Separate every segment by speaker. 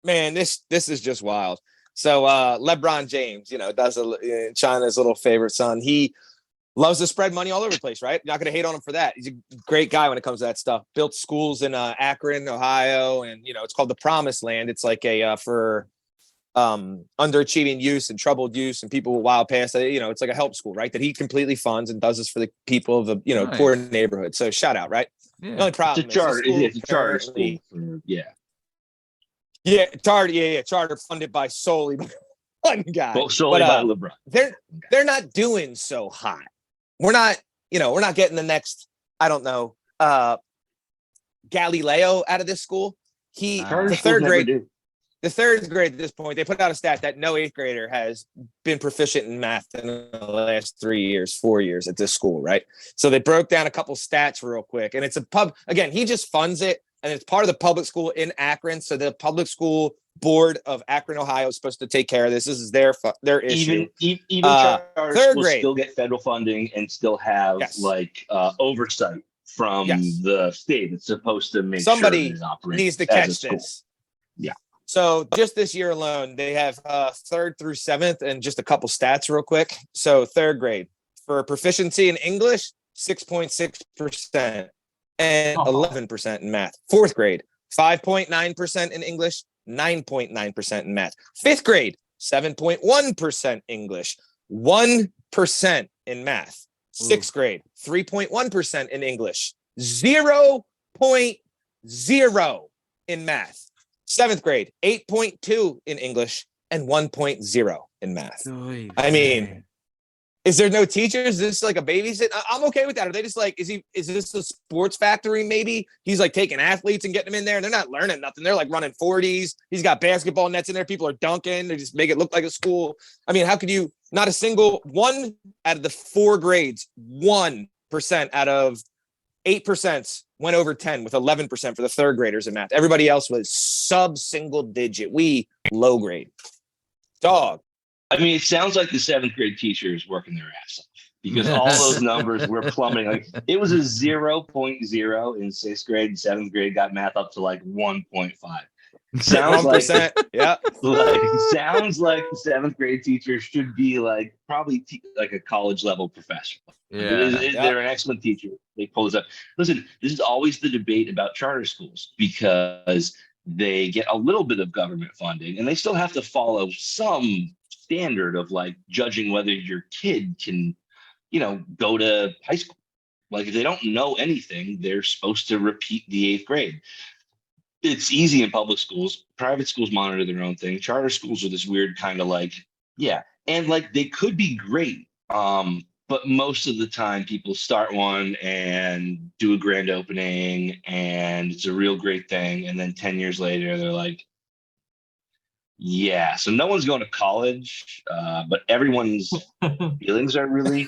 Speaker 1: man, this is just wild. So LeBron James, does China's little favorite son. He loves to spread money all over the place, right? Not going to hate on him for that. He's a great guy when it comes to that stuff. Built schools in Akron, Ohio, and it's called the Promised Land. It's like for underachieving youth and troubled youth and people with wild past. It's like a help school, right? That he completely funds and does this for the people of the
Speaker 2: Nice.
Speaker 1: poor neighborhood. So shout out, right?
Speaker 2: Yeah.
Speaker 1: The only problem
Speaker 3: it's a charter school.
Speaker 1: Charter funded by solely by one guy.
Speaker 3: Well, solely by LeBron.
Speaker 1: They're not doing so hot. We're not getting the next, I don't know, Galileo out of this school. The third grade at this point, they put out a stat that no 8th grader has been proficient in math in the last 4 years at this school, right? So they broke down a couple stats real quick, and it's again, he just funds it, and it's part of the public school in Akron. So the public school board of Akron, Ohio is supposed to take care of this. This is their issue.
Speaker 3: Even charter
Speaker 1: third
Speaker 3: schools
Speaker 1: grade
Speaker 3: still get federal funding and still have oversight from the state. It's supposed to make
Speaker 1: somebody
Speaker 3: sure it operates
Speaker 1: needs to catch
Speaker 3: as a school.
Speaker 1: this.
Speaker 3: Yeah.
Speaker 1: So just this year alone, they have 3rd through 7th, and just a couple stats real quick. So 3rd grade for proficiency in English, 6.6%, and 11% in math. 4th grade, 5.9% in English, 9.9% in math. 5th grade, 7.1% English, 1% in math. 6th grade, 3.1% in English, 0.0 in math. 7th grade, 8.2 in English, and 1.0 in math. I mean, is there no teachers? Is this like a babysit? I'm okay with that. Are they just like, is this a sports factory maybe? He's like taking athletes and getting them in there, and they're not learning nothing. They're like running 40s. He's got basketball nets in there. People are dunking. They just make it look like a school. I mean, how could you not a single one out of the 4 grades, 1% out of 8% went over 10 with 11% for the 3rd graders in math. Everybody else was sub single digit. We low grade. Dog.
Speaker 3: I mean, it sounds like the 7th grade teacher is working their ass off because all those numbers were plummeting. Like it was a 0.0 in 6th grade, and 7th grade got math up to like 1.5. Sounds
Speaker 1: 1%. Yeah.
Speaker 3: Sounds like the 7th grade teacher should be like probably like a college level professor. They're an excellent teacher. They pull this up. Listen, this is always the debate about charter schools because they get a little bit of government funding and they still have to follow some standard of like judging whether your kid can, go to high school. Like if they don't know anything, they're supposed to repeat the 8th grade. It's easy in public schools. Private schools monitor their own thing. Charter schools are this weird kind of like, and like they could be great. But most of the time people start one and do a grand opening and it's a real great thing. And then 10 years later, they're like, so no one's going to college, but everyone's feelings are really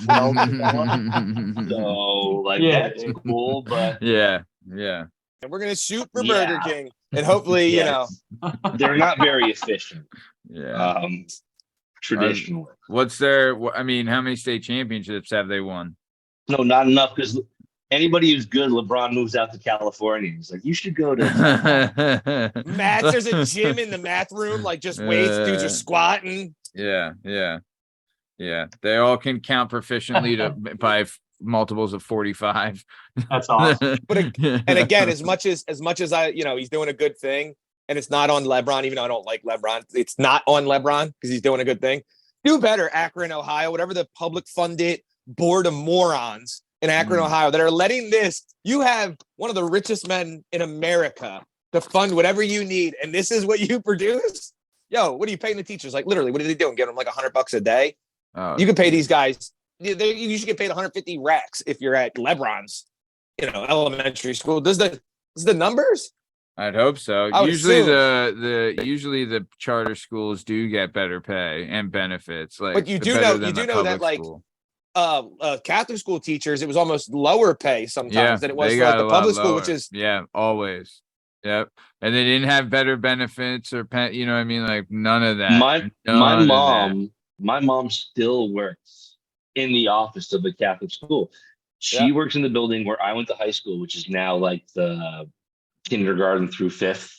Speaker 3: well developed. So that's cool, but
Speaker 1: and we're going to shoot for Burger King and hopefully,
Speaker 3: they're not very efficient. Traditionally.
Speaker 2: What's their, how many state championships have they won?
Speaker 3: No, not enough because anybody who's good, LeBron moves out to California. He's like, you should go to
Speaker 1: Matt. There's a gym in the math room, like just weights, dudes are squatting.
Speaker 2: Yeah. They all can count proficiently by multiples of 45.
Speaker 4: That's awesome.
Speaker 1: And again, as much as I, he's doing a good thing. And it's not on LeBron, even though I don't like LeBron. It's not on LeBron because he's doing a good thing. Do better, Akron, Ohio, whatever the public funded board of morons in Akron, Ohio, that are letting this. You have one of the richest men in America to fund whatever you need. And this is what you produce? Yo, what are you paying the teachers? Like literally, what are they doing? Give them like $100 a day? You can pay these guys. You should get paid 150 racks if you're at LeBron's, elementary school. Does the numbers?
Speaker 2: I'd hope so. Usually the charter schools do get better pay and benefits. But you do know that like Catholic school teachers, it was almost lower pay sometimes than it was for like the public school, which is always. Yep. And they didn't have better benefits or like none of that.
Speaker 3: My mom still works in the office of a Catholic school. She works in the building where I went to high school, which is now like the kindergarten through 5th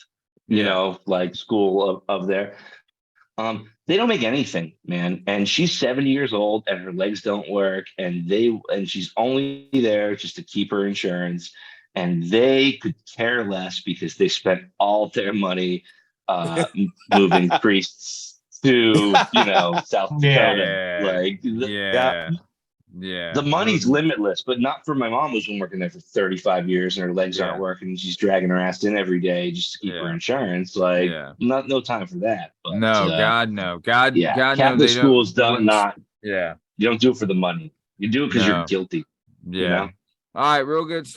Speaker 3: like school of there. They don't make anything, man. And she's 70 years old and her legs don't work. And she's only there just to keep her insurance. And they could care less because they spent all their money moving priests to, South Dakota. The money's limitless, but not for my mom who's been working there for 35 years and her legs aren't working. She's dragging her ass in every day just to keep her insurance. No time for that. But,
Speaker 2: God, no. God,
Speaker 3: Catholic schools you don't do it for the money. You do it because you're guilty.
Speaker 2: All right, real good stuff.